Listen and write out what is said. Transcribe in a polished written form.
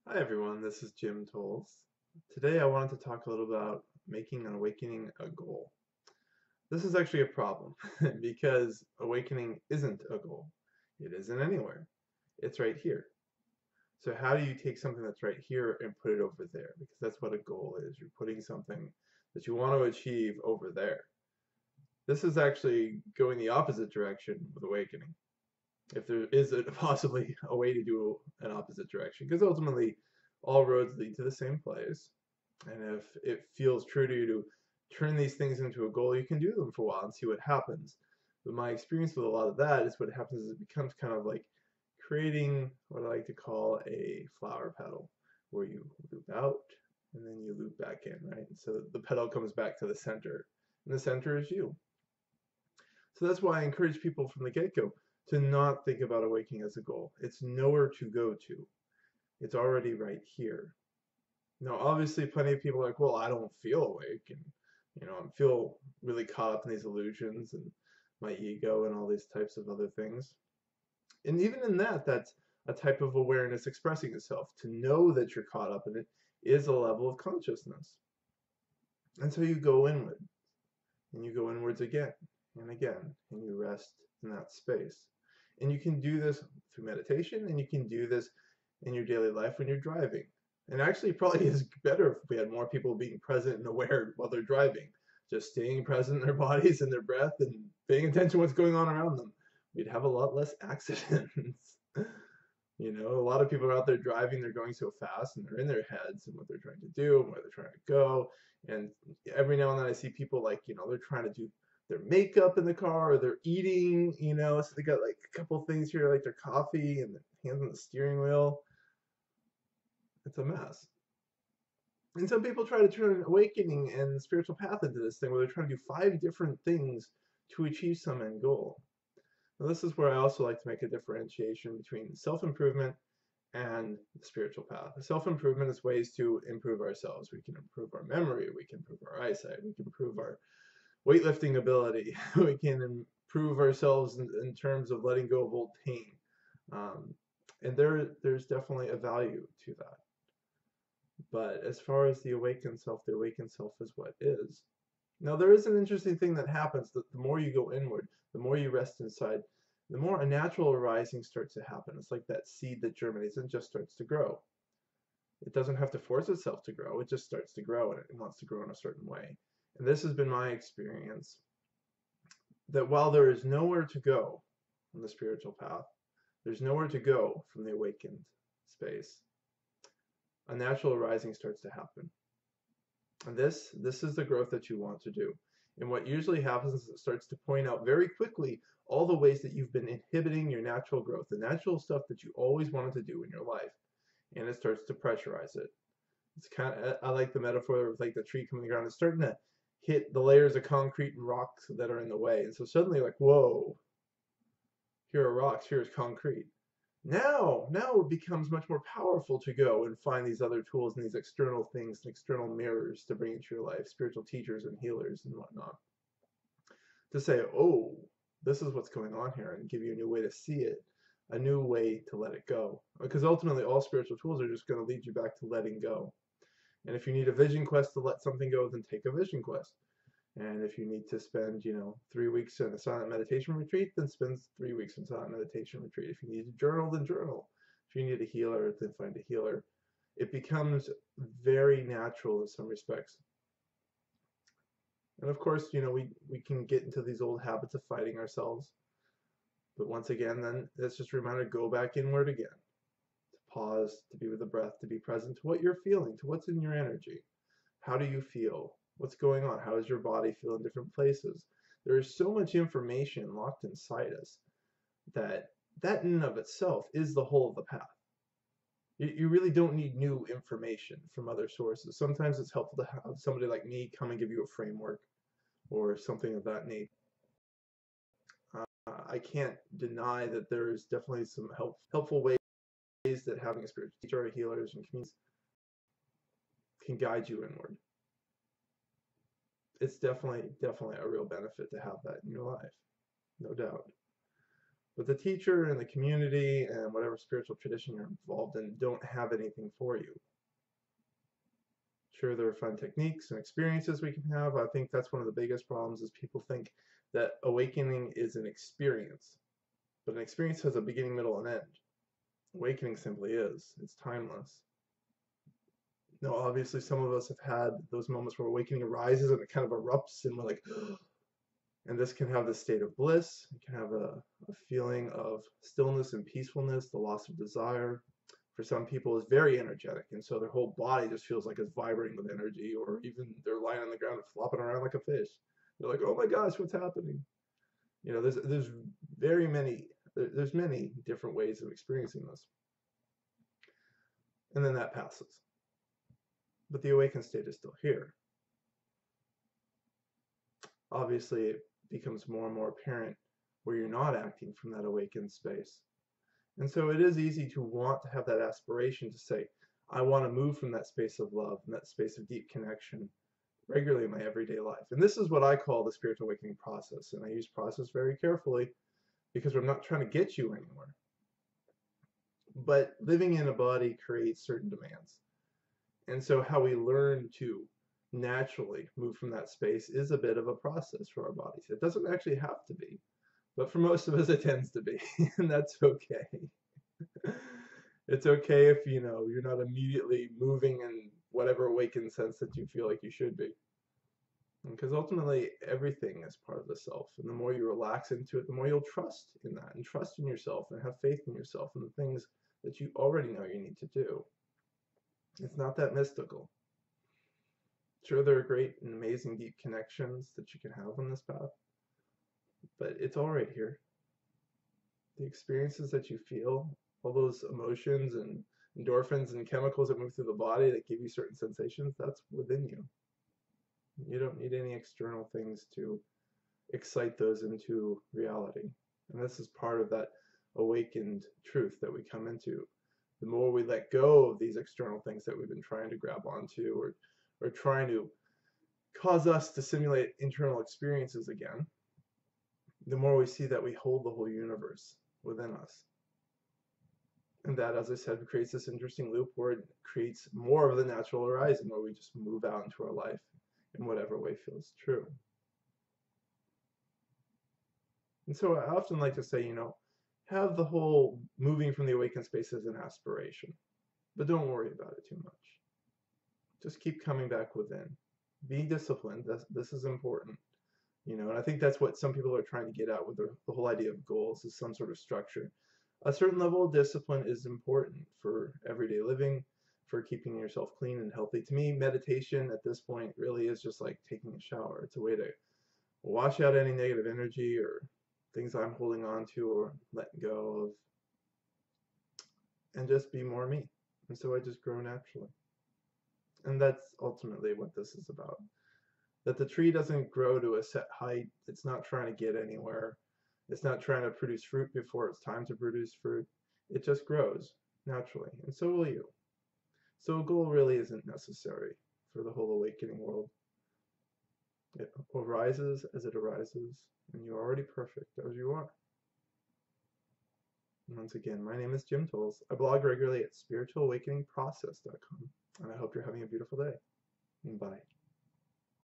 Hi everyone, this is Jim Tolles. Today I wanted to talk a little about making an awakening a goal. This is actually a problem because awakening isn't a goal. It isn't anywhere. It's right here. So how do you take something that's right here and put it over there? Because that's what a goal is. You're putting something that you want to achieve over there. This is actually going the opposite direction with awakening. If there is possibly a way to do an opposite direction, because ultimately all roads lead to the same place. And if it feels true to you to turn these things into a goal, you can do them for a while and see what happens. But my experience with a lot of that is what happens is it becomes kind of like creating what I like to call a flower petal, where you loop out and then you loop back in, right? So the petal comes back to the center, and the center is you. So that's why I encourage people from the get-go to not think about awakening as a goal. It's nowhere to go to. It's already right here. Now, obviously, plenty of people are like, well, I don't feel awake, and I feel really caught up in these illusions and my ego and all these types of other things. And even in that, that's a type of awareness expressing itself. To know that you're caught up in it is a level of consciousness. And so you go inward, and you go inwards again and again, and you rest in that space. And you can do this through meditation, and you can do this in your daily life when you're driving. And actually, probably is better if we had more people being present and aware while they're driving, just staying present in their bodies and their breath and paying attention to what's going on around them. We'd have a lot less accidents. A lot of people are out there driving, they're going so fast and they're in their heads and what they're trying to do and where they're trying to go. And every now and then I see people like, they're trying to do their makeup in the car or they're eating, so they got like a couple things here, like their coffee and their hands on the steering wheel. It's a mess. And some people try to turn awakening and the spiritual path into this thing where they're trying to do 5 different things to achieve some end goal. Now, this is where I also like to make a differentiation between self-improvement and the spiritual path. Self-improvement is ways to improve ourselves. We can improve our memory, we can improve our eyesight, we can improve our weightlifting ability, we can improve ourselves in terms of letting go of old pain. Um, and there's definitely a value to that. But as far as the awakened self is what is. Now, there is an interesting thing that happens that the more you go inward, the more you rest inside, the more a natural arising starts to happen. It's like that seed that germinates and just starts to grow. It doesn't have to force itself to grow, it just starts to grow and it wants to grow in a certain way. And this has been my experience that while there is nowhere to go on the spiritual path, there's nowhere to go from the awakened space. A natural arising starts to happen. And this is the growth that you want to do. And what usually happens is it starts to point out very quickly all the ways that you've been inhibiting your natural growth, the natural stuff that you always wanted to do in your life. And it starts to pressurize it. It's kind of, I like the metaphor of like the tree coming to the ground. It's starting to hit the layers of concrete and rocks that are in the way. And so suddenly like, whoa, here are rocks, here's concrete. Now it becomes much more powerful to go and find these other tools and these external things and external mirrors to bring into your life, spiritual teachers and healers and whatnot, to say, oh, this is what's going on here, and give you a new way to see it, a new way to let it go. Because ultimately, all spiritual tools are just going to lead you back to letting go. And if you need a vision quest to let something go, then take a vision quest. And if you need to spend, 3 weeks in a silent meditation retreat, then spend 3 weeks in silent meditation retreat. If you need to journal, then journal. If you need a healer, then find a healer. It becomes very natural in some respects. And of course, we can get into these old habits of fighting ourselves. But once again, then it's just a reminder to go back inward again, to pause, to be with the breath, to be present to what you're feeling, to what's in your energy. How do you feel? What's going on? How does your body feel in different places? There is so much information locked inside us that in and of itself is the whole of the path. You really don't need new information from other sources. Sometimes it's helpful to have somebody like me come and give you a framework or something of that nature. I can't deny that there is definitely some helpful ways that having a spiritual teacher, healers, and communities can guide you inward. It's definitely a real benefit to have that in your life, no doubt. But the teacher and the community and whatever spiritual tradition you're involved in don't have anything for you. Sure, there are fun techniques and experiences we can have. I think that's one of the biggest problems is people think that awakening is an experience. But an experience has a beginning, middle, and end. Awakening simply is. It's timeless. Now, obviously, some of us have had those moments where awakening arises and it kind of erupts, and we're like, and this can have the state of bliss. It can have a feeling of stillness and peacefulness, the loss of desire. For some people, is very energetic, and so their whole body just feels like it's vibrating with energy, or even they're lying on the ground and flopping around like a fish. They're like, "Oh my gosh, what's happening?" You know, there's very many there's many different ways of experiencing this, and then that passes. But the awakened state is still here. Obviously, it becomes more and more apparent where you're not acting from that awakened space. And so it is easy to want to have that aspiration to say, I want to move from that space of love and that space of deep connection regularly in my everyday life. And this is what I call the spiritual awakening process. And I use process very carefully because I'm not trying to get you anywhere. But living in a body creates certain demands. And so how we learn to naturally move from that space is a bit of a process for our bodies. It doesn't actually have to be, but for most of us it tends to be, and that's okay. It's okay if you're not immediately moving in whatever awakened sense that you feel like you should be. Because ultimately everything is part of the self. And the more you relax into it, the more you'll trust in that and trust in yourself and have faith in yourself and the things that you already know you need to do. It's not that mystical. Sure, there are great and amazing deep connections that you can have on this path, but it's all right here. The experiences that you feel, all those emotions and endorphins and chemicals that move through the body that give you certain sensations, that's within you. You don't need any external things to excite those into reality. And this is part of that awakened truth that we come into. The more we let go of these external things that we've been trying to grab onto or trying to cause us to simulate internal experiences again, the more we see that we hold the whole universe within us. And that, as I said, creates this interesting loop where it creates more of the natural horizon where we just move out into our life in whatever way feels true. And so I often like to say, have the whole moving from the awakened space as an aspiration, but don't worry about it too much. Just keep coming back within. Be disciplined. This is important. And I think that's what some people are trying to get at with the whole idea of goals is some sort of structure. A certain level of discipline is important for everyday living, for keeping yourself clean and healthy. To me, meditation at this point really is just like taking a shower. It's a way to wash out any negative energy or things I'm holding on to or letting go of, and just be more me. And so I just grow naturally. And that's ultimately what this is about. That the tree doesn't grow to a set height. It's not trying to get anywhere. It's not trying to produce fruit before it's time to produce fruit. It just grows naturally, and so will you. So a goal really isn't necessary for the whole awakening world. It arises as it arises, and you're already perfect as you are. And once again, my name is Jim Tolles. I blog regularly at spiritualawakeningprocess.com, and I hope you're having a beautiful day. Bye.